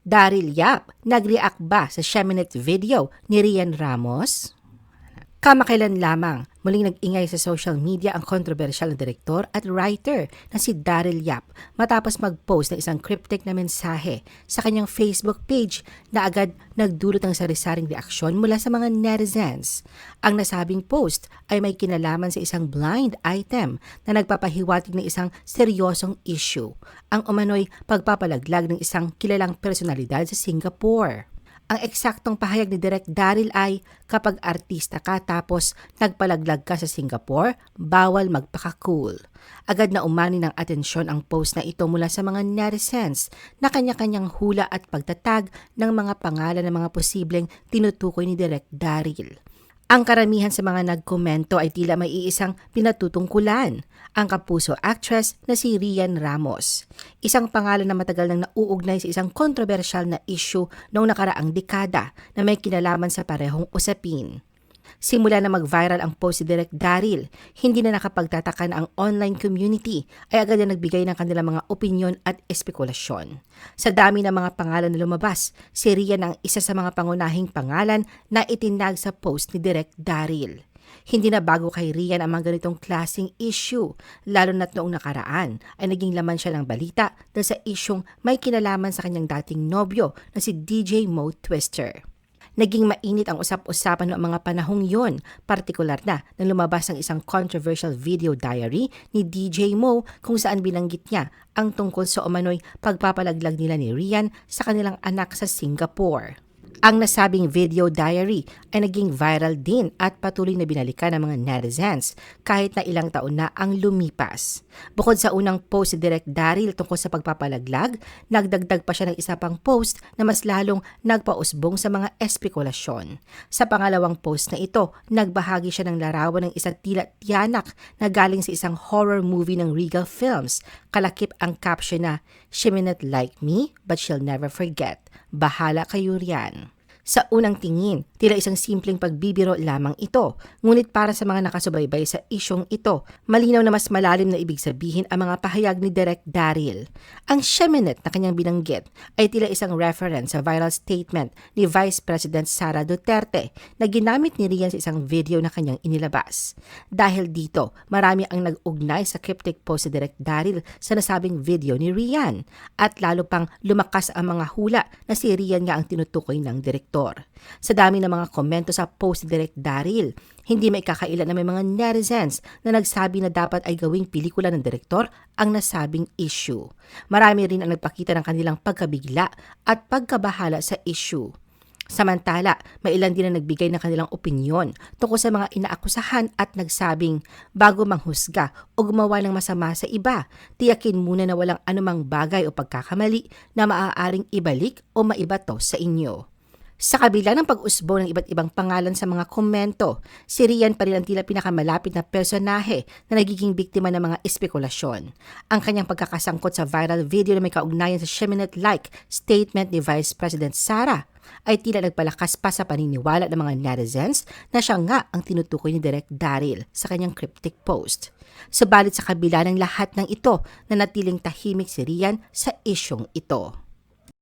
Daryl Yap, nag-react ba sa Sheminet video ni Rian Ramos? Kamakailan lamang, muling nag-ingay sa social media ang kontrobersyal na direktor at writer na si Daryl Yap matapos mag-post ng isang cryptic na mensahe sa kanyang Facebook page na agad nagdulot ng sari-saring reaksyon mula sa mga netizens. Ang nasabing post ay may kinalaman sa isang blind item na nagpapahiwatig ng isang seryosong issue, ang umano'y pagpapalaglag ng isang kilalang personalidad sa Singapore. Ang eksaktong pahayag ni Direk Daryl ay, kapag artista ka tapos nagpalaglag ka sa Singapore, bawal magpaka-cool. Agad na umani ng atensyon ang post na ito mula sa mga netizens na kanya-kanyang hula at pagtatag ng mga pangalan ng mga posibleng tinutukoy ni Direk Daryl. Ang karamihan sa mga nagkomento ay tila may iisang pinatutungkulan, ang kapuso actress na si Rian Ramos. Isang pangalan na matagal nang nauugnay sa isang kontrobersyal na issue noong nakaraang dekada na may kinalaman sa parehong usapin. Simula na mag-viral ang post ni Direk Daryl, hindi na nakapagtataka na ang online community ay agad na nagbigay ng kanilang mga opinyon at espekulasyon. Sa dami ng mga pangalan na lumabas, si Rian ang isa sa mga pangunahing pangalan na itinag sa post ni Direk Daryl. Hindi na bago kay Rian ang mga ganitong klaseng issue, lalo na't noong nakaraan ay naging laman siya ng balita dahil sa isyung may kinalaman sa kanyang dating nobyo na si DJ Mo Twister. Naging mainit ang usap-usapan noong mga panahong yon, partikular na nang lumabas ang isang controversial video diary ni DJ Mo kung saan binanggit niya ang tungkol sa umano'y pagpapalaglag nila ni Rian sa kanilang anak sa Singapore. Ang nasabing video diary ay naging viral din at patuloy na binalikan ng mga netizens kahit na ilang taon na ang lumipas. Bukod sa unang post si Direk Daryl tungkol sa pagpapalaglag, nagdagdag pa siya ng isa pang post na mas lalong nagpausbong sa mga espekulasyon. Sa pangalawang post na ito, nagbahagi siya ng larawan ng isang tila tiyanak na galing sa isang horror movie ng Regal Films. Kalakip ang caption na, "She may not like me, but she'll never forget. Bahala kayo riyan." Sa unang tingin, tila isang simpleng pagbibiro lamang ito. Ngunit para sa mga nakasubaybay sa isyong ito, malinaw na mas malalim na ibig sabihin ang mga pahayag ni Direk Daryl. Ang Sheminet na kanyang binanggit ay tila isang reference sa viral statement ni Vice President Sara Duterte na ginamit ni Rian sa isang video na kanyang inilabas. Dahil dito, marami ang nag-ugnay sa cryptic post ni Direk Daryl sa nasabing video ni Rian at lalo pang lumakas ang mga hula na si Rian nga ang tinutukoy ng direktor. Sa dami ng mga komento sa post ni Direk Daryl, hindi may kakailan na may mga netizens na nagsabi na dapat ay gawing pelikula ng direktor ang nasabing issue. Marami rin ang nagpakita ng kanilang pagkabigla at pagkabahala sa issue. Samantala, may ilan din na nagbigay ng kanilang opinyon tungkol sa mga inaakusahan at nagsabing, bago manghusga o gumawa ng masama sa iba, tiyakin muna na walang anumang bagay o pagkakamali na maaaring ibalik o maibato sa inyo. Sa kabila ng pag-usbo ng iba't ibang pangalan sa mga komento, si Rian pa rin ang tila pinakamalapit na personahe na nagiging biktima ng mga espekulasyon. Ang kanyang pagkakasangkot sa viral video na may kaugnayan sa Sheminet-like statement ni Vice President Sara ay tila nagpalakas pa sa paniniwala ng mga netizens na siya nga ang tinutukoy ni Direk Daryl sa kanyang cryptic post. Subalit sa kabila ng lahat ng ito, nanatiling tahimik si Rian sa isyong ito.